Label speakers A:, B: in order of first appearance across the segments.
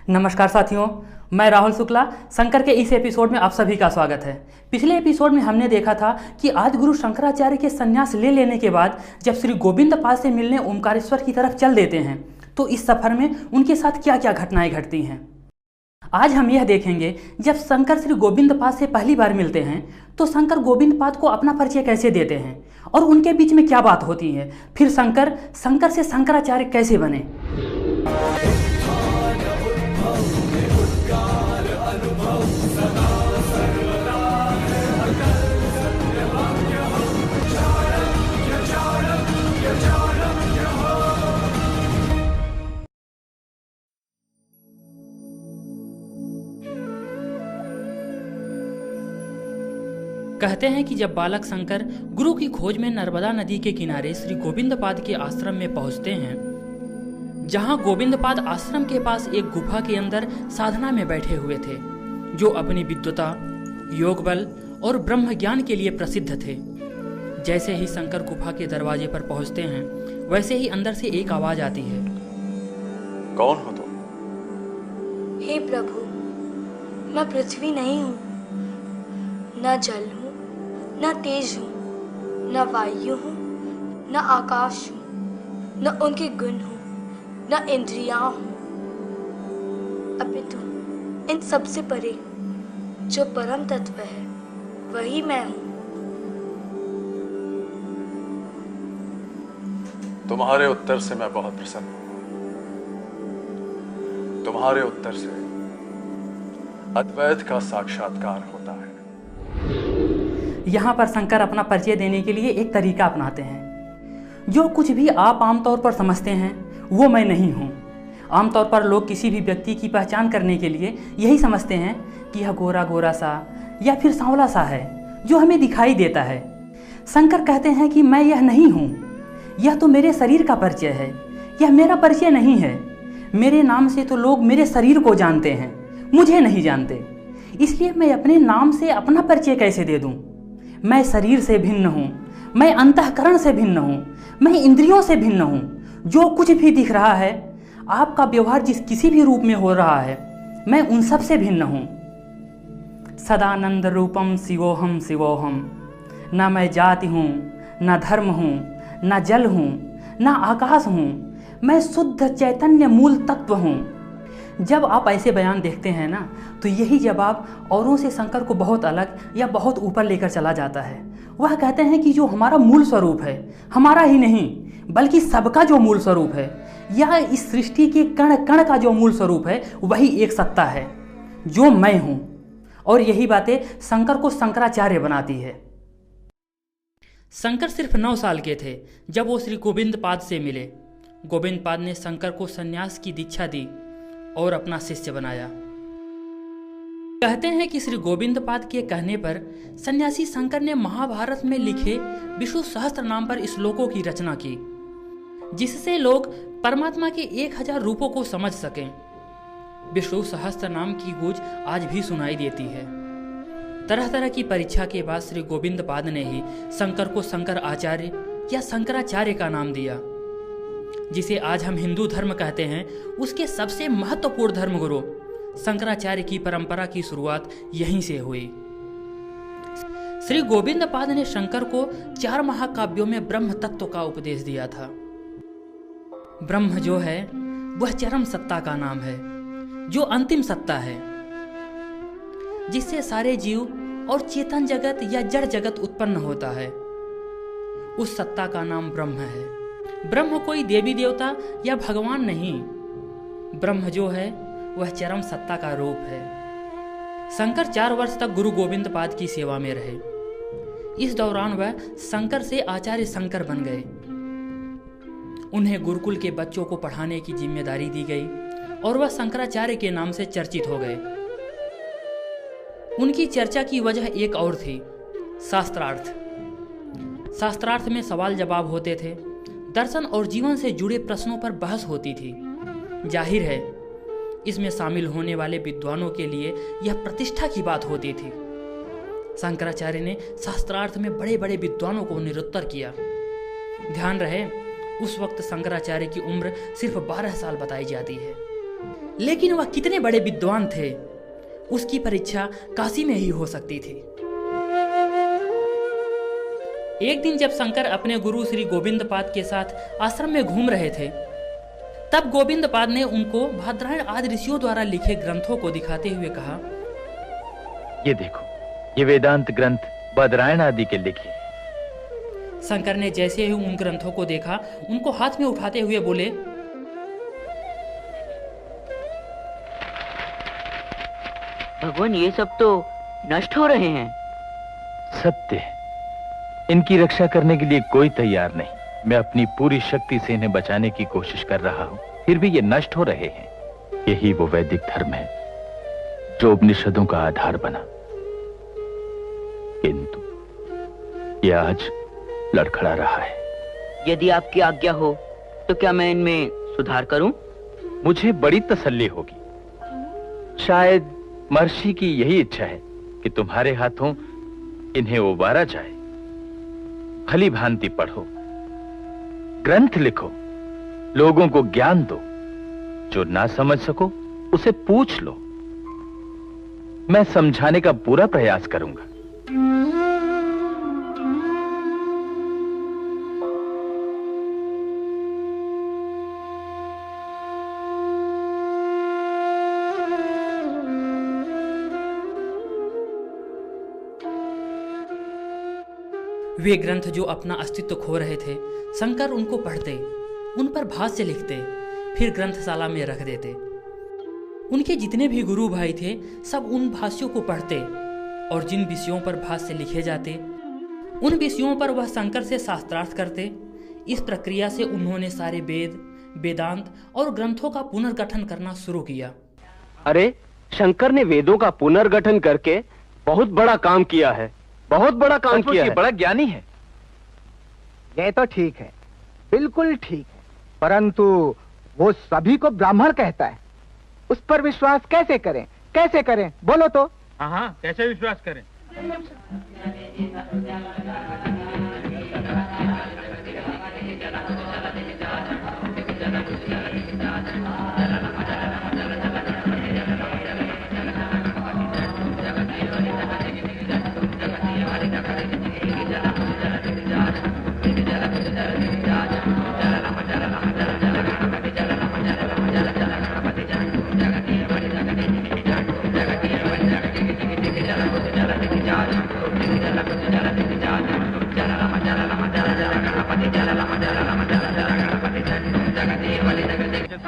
A: नमस्कार साथियों, मैं राहुल शुक्ला। शंकर के इस एपिसोड में आप सभी का स्वागत है। पिछले एपिसोड में हमने देखा था कि आदि गुरु शंकराचार्य के संन्यास ले लेने के बाद जब श्री गोविंद पाद से मिलने ओमकारेश्वर की तरफ चल देते हैं तो इस सफर में उनके साथ क्या क्या घटनाएं घटती हैं। आज हम यह देखेंगे जब शंकर श्री गोविंद पाद से पहली बार मिलते हैं तो शंकर गोविंद पाद को अपना परिचय कैसे देते हैं और उनके बीच में क्या बात होती है। फिर शंकर से शंकराचार्य कैसे बने। कहते हैं कि जब बालक शंकर गुरु की खोज में नर्मदा नदी के किनारे श्री गोविंद पाद के आश्रम में पहुंचते हैं, जहां गोविंद पाद आश्रम के पास एक गुफा के अंदर साधना में बैठे हुए थे, जो अपनी विद्वता, योग बल और ब्रह्म ज्ञान के लिए प्रसिद्ध थे। जैसे ही शंकर गुफा के दरवाजे पर पहुंचते हैं, वैसे ही अंदर से एक आवाज आती है।
B: कौन हो तुम?
C: हे प्रभु, मैं पृथ्वी नहीं हूँ, न जल हूँ, न तेज हूँ, न वायु हूँ, न आकाश हूँ, न उनके गुण हूँ, न इंद्रियां हूँ, अपितु इन सबसे परे जो परम तत्व है वही मैं हूँ।
B: तुम्हारे उत्तर से मैं बहुत प्रसन्न हूँ। तुम्हारे उत्तर से अद्वैत का साक्षात्कार होता है।
A: यहाँ पर शंकर अपना परिचय देने के लिए एक तरीका अपनाते हैं। जो कुछ भी आप आमतौर पर समझते हैं वो मैं नहीं हूँ। आमतौर पर लोग किसी भी व्यक्ति की पहचान करने के लिए यही समझते हैं कि यह गोरा गोरा सा या फिर सांवला सा है जो हमें दिखाई देता है। शंकर कहते हैं कि मैं यह नहीं हूँ, यह तो मेरे शरीर का परिचय है, यह मेरा परिचय नहीं है। मेरे नाम से तो लोग मेरे शरीर को जानते हैं, मुझे नहीं जानते। इसलिए मैं अपने नाम से अपना परिचय कैसे दे दूँ। मैं शरीर से भिन्न हूँ, मैं अंतःकरण से भिन्न हूँ, मैं इंद्रियों से भिन्न हूँ। जो कुछ भी दिख रहा है, आपका व्यवहार जिस किसी भी रूप में हो रहा है, मैं उन सब से भिन्न हूँ। सदानंद रूपम शिवोहम शिवोहम। न मैं जाति हूँ, न धर्म हूँ, न जल हूँ, न आकाश हूँ। मैं शुद्ध चैतन्य मूल तत्व हूँ। जब आप ऐसे बयान देखते हैं ना, तो यही जवाब औरों से शंकर को बहुत अलग या बहुत ऊपर लेकर चला जाता है। वह कहते हैं कि जो हमारा मूल स्वरूप है, हमारा ही नहीं बल्कि सबका जो मूल स्वरूप है, या इस सृष्टि के कण कण का जो मूल स्वरूप है, वही एक सत्ता है जो मैं हूँ। और यही बातें शंकर को शंकराचार्य बनाती है। शंकर सिर्फ 9 साल के थे जब वो श्री गोविंद पाद से मिले। गोविंद पाद ने शंकर को संन्यास की दीक्षा दी और अपना शिष्य बनाया। कहते हैं कि श्री गोविंद पाद के कहने पर सन्यासी शंकर ने महाभारत में लिखे विष्णु सहस्त्र नाम पर श्लोकों की रचना की, जिससे लोग परमात्मा के 1000 रूपों को समझ सकें। विष्णु सहस्त्र नाम की गूंज आज भी सुनाई देती है। तरह तरह की परीक्षा के बाद श्री गोविंद पाद ने ही शंकर को शंकर आचार्य या शंकराचार्य का नाम दिया, जिसे आज हम हिंदू धर्म कहते हैं। उसके सबसे महत्वपूर्ण धर्मगुरु शंकराचार्य की परंपरा की शुरुआत यहीं से हुई। श्री गोविंद पाद ने शंकर को 4 महाकाव्यों में ब्रह्म तत्व का उपदेश दिया था। ब्रह्म जो है वह चरम सत्ता का नाम है, जो अंतिम सत्ता है, जिससे सारे जीव और चेतन जगत या जड़ जगत उत्पन्न होता है। उस सत्ता का नाम ब्रह्म है। ब्रह्म कोई देवी देवता या भगवान नहीं, ब्रह्म जो है वह चरम सत्ता का रूप है। शंकर 4 वर्ष तक गुरु गोविंद पाद की सेवा में रहे। इस दौरान वह शंकर से आचार्य शंकर बन गए। उन्हें गुरुकुल के बच्चों को पढ़ाने की जिम्मेदारी दी गई और वह शंकराचार्य के नाम से चर्चित हो गए। उनकी चर्चा की वजह एक और थी, शास्त्रार्थ। शास्त्रार्थ में सवाल जवाब होते थे, दर्शन और जीवन से जुड़े प्रश्नों पर बहस होती थी। जाहिर है इसमें शामिल होने वाले विद्वानों के लिए यह प्रतिष्ठा की बात होती थी। शंकराचार्य ने शास्त्रार्थ में बड़े बड़े विद्वानों को निरुत्तर किया। ध्यान रहे, उस वक्त शंकराचार्य की उम्र सिर्फ 12 साल बताई जाती है। लेकिन वह कितने बड़े विद्वान थे, उसकी परीक्षा काशी में ही हो सकती थी। एक दिन जब शंकर अपने गुरु श्री गोविंदपाद के साथ आश्रम में घूम रहे थे, तब गोविंदपाद ने उनको बादरायण आदि ऋषियों द्वारा लिखे ग्रंथों को दिखाते हुए कहा,
D: ये देखो, ये वेदांत ग्रंथ बादरायण आदि के लिखे।
A: शंकर ने जैसे ही उन ग्रंथों को देखा, उनको हाथ में उठाते हुए बोले,
E: भगवान, ये सब तो नष्ट हो रहे हैं।
D: सत्य है, इनकी रक्षा करने के लिए कोई तैयार नहीं। मैं अपनी पूरी शक्ति से इन्हें बचाने की कोशिश कर रहा हूं, फिर भी ये नष्ट हो रहे हैं। यही वो वैदिक धर्म है जो उपनिषदों का आधार बना, किंतु ये आज लड़खड़ा रहा है।
E: यदि आपकी आज्ञा हो तो क्या मैं इनमें सुधार करूं?
D: मुझे बड़ी तसल्ली होगी। शायद महर्षि की यही इच्छा है कि तुम्हारे हाथों इन्हें उबारा जाए। भली भांति पढ़ो, ग्रंथ लिखो, लोगों को ज्ञान दो। जो ना समझ सको उसे पूछ लो। मैं समझाने का पूरा प्रयास करूंगा।
A: वे ग्रंथ जो अपना अस्तित्व खो रहे थे, शंकर उनको पढ़ते, उन पर भाष्य लिखते, फिर ग्रंथशाला में रख देते। उनके जितने भी गुरु भाई थे, सब उन भाष्यों को पढ़ते और जिन विषयों पर भाष्य लिखे जाते, उन विषयों पर वह शंकर से शास्त्रार्थ करते। इस प्रक्रिया से उन्होंने सारे वेद, वेदांत और ग्रंथों का पुनर्गठन करना शुरू किया।
F: अरे, शंकर ने वेदों का पुनर्गठन करके बहुत बड़ा काम किया है, बहुत बड़ा काम किया है।
D: बड़ा ज्ञानी है।
G: ये तो ठीक है, बिल्कुल ठीक है, परंतु वो सभी को ब्राह्मण कहता है, उस पर विश्वास कैसे करें? कैसे करें बोलो तो?
F: हाँ, कैसे विश्वास करें?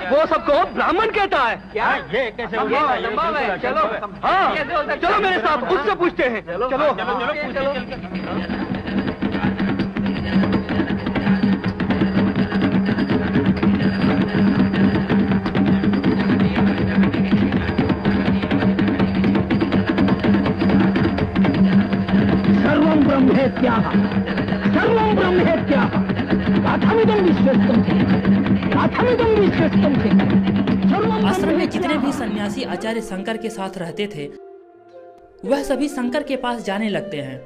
F: वो सबको ब्राह्मण कहता है क्या? ये कैसे हो गया? चलो, हाँ, चलो मेरे साथ, उससे पूछते हैं। चलो, चलो, चलो।
G: सर्वं ब्रह्मेत्याह, सर्वं ब्रह्मेत्याह, कथमिदं विश्वस्तम
A: आश्रम में जितने भी सन्यासी आचार्य शंकर के साथ रहते थे, वह सभी शंकर के पास जाने लगते हैं।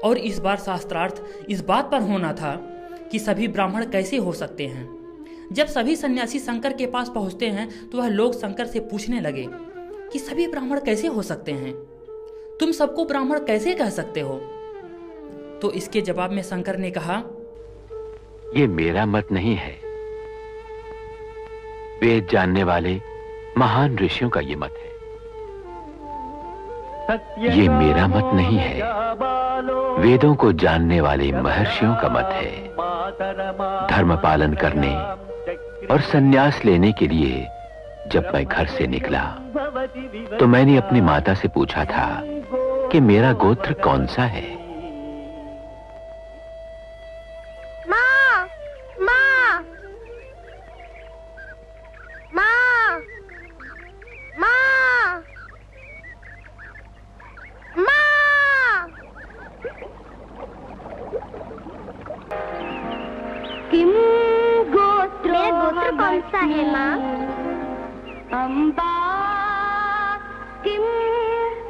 A: और इस बार शास्त्रार्थ इस बात पर होना था कि सभी ब्राह्मण कैसे हो सकते हैं। जब सभी सन्यासी शंकर के पास पहुंचते हैं तो वह लोग शंकर से पूछने लगे कि सभी ब्राह्मण कैसे हो सकते हैं, तुम सबको ब्राह्मण कैसे कह सकते हो? तो इसके जवाब में शंकर ने कहा,
D: ये मेरा मत नहीं है, वेद जानने वाले महान ऋषियों का ये मत है। ये मेरा मत नहीं है, वेदों को जानने वाले महर्षियों का मत है। धर्म पालन करने और संन्यास लेने के लिए जब मैं घर से निकला तो मैंने अपनी माता से पूछा था कि मेरा गोत्र कौन सा है।
H: माँ, माँ, माँ, माँ, माँ। किम गोत्र? मेरा गोत्र कौन सा है माँ? अम्बा। किम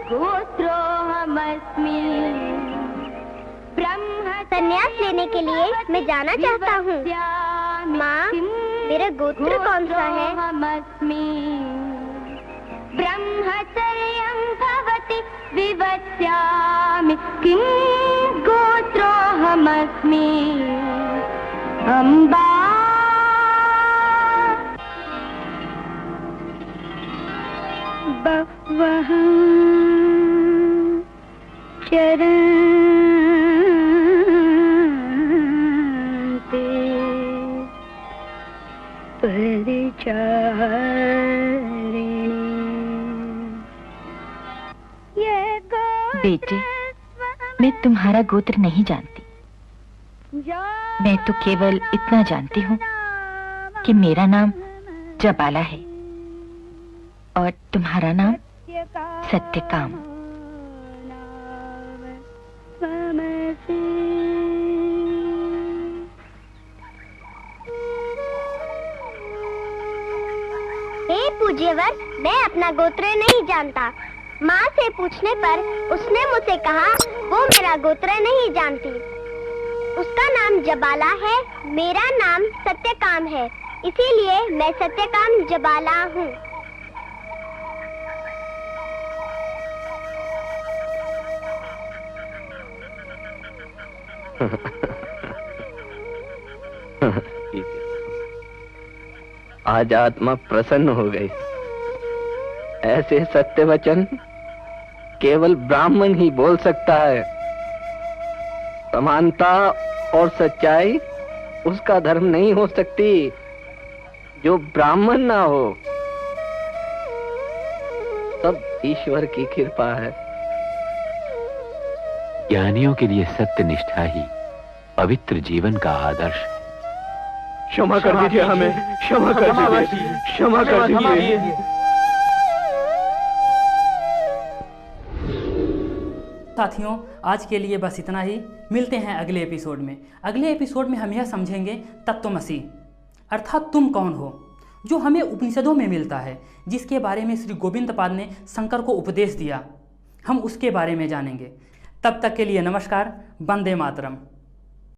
H: गोत्रो हमस्मि। ब्रह्म। संन्यास लेने के लिए मैं जाना चाहता हूँ। माँ, मेरा गोत्र कौन सा है? विवस्यामि किं गोत्रोऽहमस्मि अम्बा बह्वः चरन्ति
I: बेटे, मैं तुम्हारा गोत्र नहीं जानती। मैं तो केवल इतना जानती हूँ कि मेरा नाम जबाला है और तुम्हारा नाम सत्यकाम।
H: हे पूज्यवर, मैं अपना गोत्र नहीं जानता। माँ से पूछने पर उसने मुझसे कहा वो मेरा गोत्र नहीं जानती। उसका नाम जबाला है, मेरा नाम सत्यकाम है, इसीलिए मैं सत्यकाम जबाला हूँ।
F: आज आत्मा प्रसन्न हो गई। ऐसे सत्य वचन केवल ब्राह्मण ही बोल सकता है। समानता और सच्चाई उसका धर्म नहीं हो सकती जो ब्राह्मण ना हो। सब ईश्वर की कृपा है।
D: ज्ञानियों के लिए सत्य निष्ठा ही पवित्र जीवन का आदर्श है।
F: क्षमा कर दीजिए हमें, क्षमा कर दीजिए, क्षमा कर दीजिए।
A: साथियों, आज के लिए बस इतना ही। मिलते हैं अगले एपिसोड में। अगले एपिसोड में हम यह समझेंगे तत्वमसि अर्थात तुम कौन हो, जो हमें उपनिषदों में मिलता है, जिसके बारे में श्री गोविंद पाद ने शंकर को उपदेश दिया। हम उसके बारे में जानेंगे। तब तक के लिए नमस्कार। वंदे मातरम।